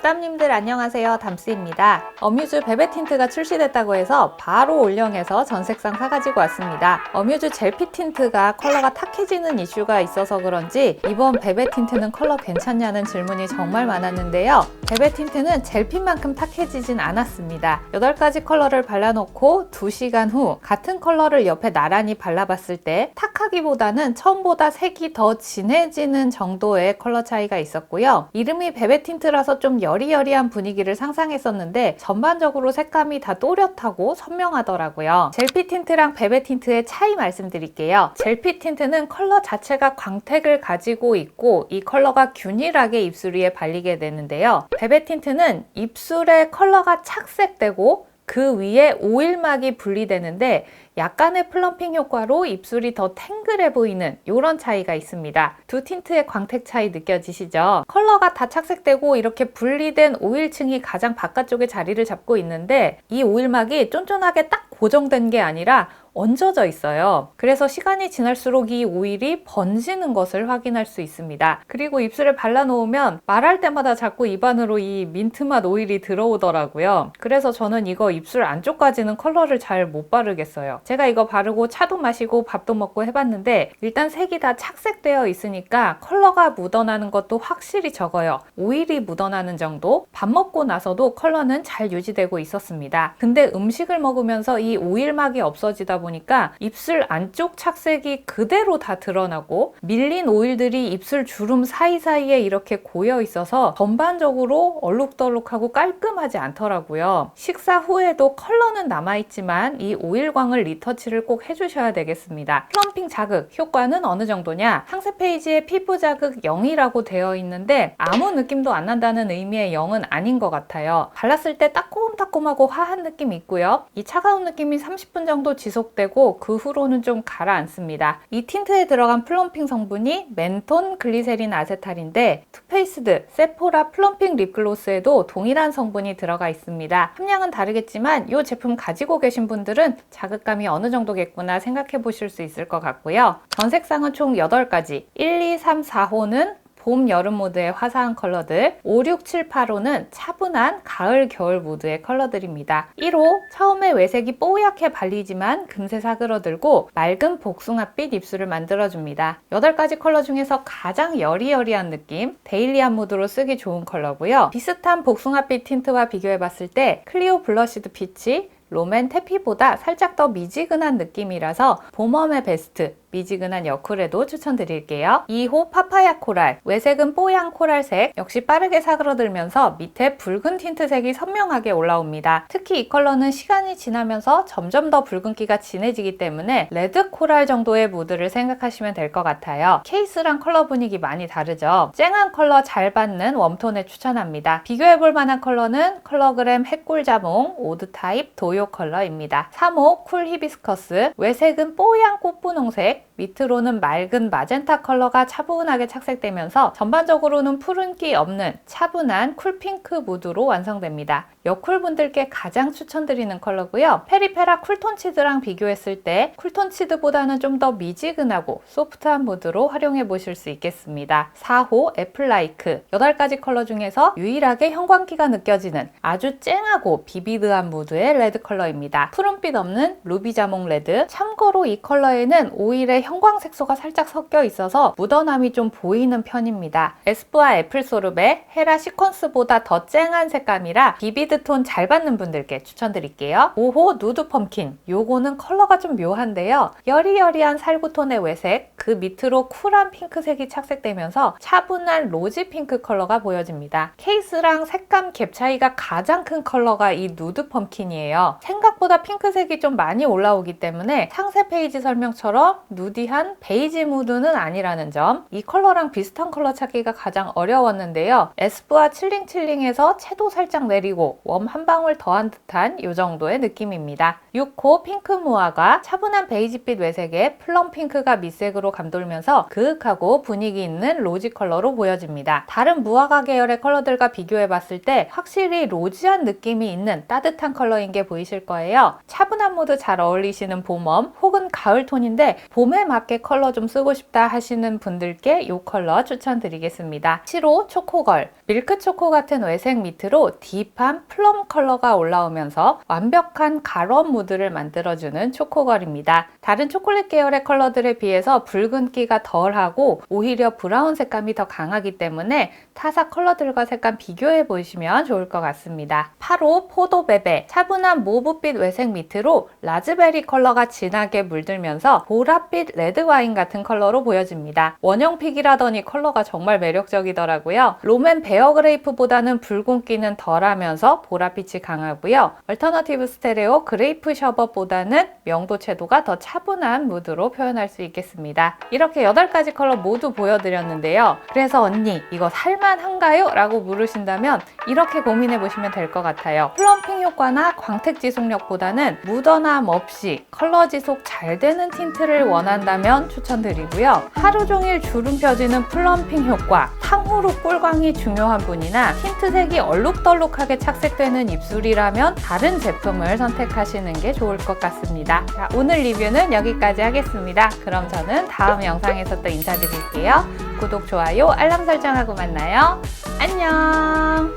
잡담님들 안녕하세요. 담스입니다. 어뮤즈 베베 틴트가 출시됐다고 해서 바로 올영에서 전 색상 사가지고 왔습니다. 어뮤즈 젤피 틴트가 컬러가 탁해지는 이슈가 있어서 그런지 이번 베베 틴트는 컬러 괜찮냐는 질문이 정말 많았는데요. 베베 틴트는 젤피만큼 탁해지진 않았습니다. 8가지 컬러를 발라놓고 2시간 후 같은 컬러를 옆에 나란히 발라봤을 때 탁하기보다는 처음보다 색이 더 진해지는 정도의 컬러 차이가 있었고요. 이름이 베베 틴트라서 좀 여리여리한 분위기를 상상했었는데 전반적으로 색감이 다 또렷하고 선명하더라고요. 젤피 틴트랑 베베 틴트의 차이 말씀드릴게요. 젤피 틴트는 컬러 자체가 광택을 가지고 있고 이 컬러가 균일하게 입술 위에 발리게 되는데요. 베베 틴트는 입술에 컬러가 착색되고 그 위에 오일막이 분리되는데 약간의 플럼핑 효과로 입술이 더 탱글해 보이는 이런 차이가 있습니다. 두 틴트의 광택 차이 느껴지시죠? 컬러가 다 착색되고 이렇게 분리된 오일층이 가장 바깥쪽에 자리를 잡고 있는데 이 오일막이 쫀쫀하게 딱 고정된 게 아니라 얹어져 있어요. 그래서 시간이 지날수록 이 오일이 번지는 것을 확인할 수 있습니다. 그리고 입술에 발라놓으면 말할 때마다 자꾸 입안으로 이 민트맛 오일이 들어오더라고요. 그래서 저는 이거 입술 안쪽까지는 컬러를 잘 못 바르겠어요. 제가 이거 바르고 차도 마시고 밥도 먹고 해봤는데 일단 색이 다 착색되어 있으니까 컬러가 묻어나는 것도 확실히 적어요. 오일이 묻어나는 정도? 밥 먹고 나서도 컬러는 잘 유지되고 있었습니다. 근데 음식을 먹으면서 이 오일막이 없어지다 보니까 입술 안쪽 착색이 그대로 다 드러나고 밀린 오일들이 입술 주름 사이사이에 이렇게 고여 있어서 전반적으로 얼룩덜룩하고 깔끔하지 않더라고요. 식사 후에도 컬러는 남아있지만 이 오일광을 리터치를 꼭 해주셔야 되겠습니다. 플럼핑 자극 효과는 어느 정도냐? 상세 페이지에 피부 자극 0이라고 되어 있는데 아무 느낌도 안 난다는 의미의 0은 아닌 것 같아요. 발랐을 때 따끔따끔하고 화한 느낌이 있고요. 이 차가운 느낌이 30분 정도 지속되고 그 후로는 좀 가라앉습니다. 이 틴트에 들어간 플럼핑 성분이 멘톤 글리세린 아세탈인데 투페이스드, 세포라 플럼핑 립글로스에도 동일한 성분이 들어가 있습니다. 함량은 다르겠지만 이 제품 가지고 계신 분들은 자극감이 어느 정도겠구나 생각해 보실 수 있을 것 같고요. 전 색상은 총 8가지, 1, 2, 3, 4호는 봄, 여름 모드의 화사한 컬러들, 5, 6, 7, 8호는 차분한 가을, 겨울 모드의 컬러들입니다. 1호, 처음에 외색이 뽀얗게 발리지만 금세 사그러들고 맑은 복숭아빛 입술을 만들어줍니다. 8가지 컬러 중에서 가장 여리여리한 느낌, 데일리한 무드로 쓰기 좋은 컬러고요. 비슷한 복숭아빛 틴트와 비교해봤을 때 클리오 블러시드 피치, 롬앤 태피보다 살짝 더 미지근한 느낌이라서 봄웜의 베스트, 미지근한 여쿨에도 추천드릴게요. 2호 파파야 코랄, 외색은 뽀얀 코랄색, 역시 빠르게 사그러들면서 밑에 붉은 틴트색이 선명하게 올라옵니다. 특히 이 컬러는 시간이 지나면서 점점 더 붉은기가 진해지기 때문에 레드 코랄 정도의 무드를 생각하시면 될 것 같아요. 케이스랑 컬러 분위기 많이 다르죠? 쨍한 컬러 잘 받는 웜톤에 추천합니다. 비교해볼 만한 컬러는 컬러그램 핵골자몽, 오드 타입, 도요 컬러입니다. 3호 쿨 히비스커스, 외색은 뽀얀 꽃분홍색, 밑으로는 맑은 마젠타 컬러가 차분하게 착색되면서 전반적으로는 푸른기 없는 차분한 쿨핑크 무드로 완성됩니다. 여쿨분들께 가장 추천드리는 컬러고요. 페리페라 쿨톤치드랑 비교했을 때 쿨톤치드보다는 좀 더 미지근하고 소프트한 무드로 활용해 보실 수 있겠습니다. 4호 애플라이크, 8가지 컬러 중에서 유일하게 형광기가 느껴지는 아주 쨍하고 비비드한 무드의 레드 컬러입니다. 푸른빛 없는 루비자몽 레드, 참고로 이 컬러에는 오일에 형광색소가 살짝 섞여 있어서 묻어남이 좀 보이는 편입니다. 에스쁘아 애플소르베, 헤라 시퀀스보다 더 쨍한 색감이라 비비드 톤 잘 받는 분들께 추천드릴게요. 5호 누드 펌킨, 요거는 컬러가 좀 묘한데요. 여리여리한 살구톤의 외색, 그 밑으로 쿨한 핑크색이 착색되면서 차분한 로지 핑크 컬러가 보여집니다. 케이스랑 색감 갭 차이가 가장 큰 컬러가 이 누드 펌킨이에요. 생각보다 핑크색이 좀 많이 올라오기 때문에 상세 페이지 설명처럼 누디한 베이지 무드는 아니라는 점, 이 컬러랑 비슷한 컬러 찾기가 가장 어려웠는데요. 에스쁘아 칠링칠링에서 채도 살짝 내리고 웜 한 방울 더한 듯한 이 정도의 느낌입니다. 6호 핑크 무화과, 차분한 베이지빛 외색에 플럼 핑크가 밑색으로 감돌면서 그윽하고 분위기 있는 로지 컬러로 보여집니다. 다른 무화과 계열의 컬러들과 비교해봤을 때 확실히 로지한 느낌이 있는 따뜻한 컬러인 게 보이실 거예요. 차분한 무드 잘 어울리시는 봄웜 혹은 가을 톤인데 봄에 봄에 맞게 컬러 좀 쓰고 싶다 하시는 분들께 이 컬러 추천드리겠습니다. 7호 초코걸, 밀크초코 같은 회색 밑으로 딥한 플럼 컬러가 올라오면서 완벽한 가런 무드를 만들어주는 초코걸입니다. 다른 초콜릿 계열의 컬러들에 비해서 붉은기가 덜하고 오히려 브라운 색감이 더 강하기 때문에 타사 컬러들과 색감 비교해 보시면 좋을 것 같습니다. 8호 포도베베, 차분한 모브빛 회색 밑으로 라즈베리 컬러가 진하게 물들면서 보랏빛 레드와인 같은 컬러로 보여집니다. 원형픽이라더니 컬러가 정말 매력적이더라고요. 롬앤 베어그레이프보다는 붉은기는 덜하면서 보랏빛이 강하고요. 얼터너티브 스테레오 그레이프 셔벗보다는 명도채도가 더 차분한 무드로 표현할 수 있겠습니다. 이렇게 8가지 컬러 모두 보여드렸는데요. 그래서 언니 이거 살만한가요? 라고 물으신다면 이렇게 고민해 보시면 될 것 같아요. 플럼핑 효과나 광택 지속력보다는 묻어남 없이 컬러 지속 잘 되는 틴트를 원한다면 추천드리고요. 하루 종일 주름 펴지는 플럼핑 효과, 탕후루 꿀광이 중요한 분이나 틴트색이 얼룩덜룩하게 착색되는 입술이라면 다른 제품을 선택하시는 게 좋을 것 같습니다. 자, 오늘 리뷰는 여기까지 하겠습니다. 그럼 저는 다음 영상에서 또 인사드릴게요. 구독, 좋아요, 알람 설정하고 만나요. 안녕!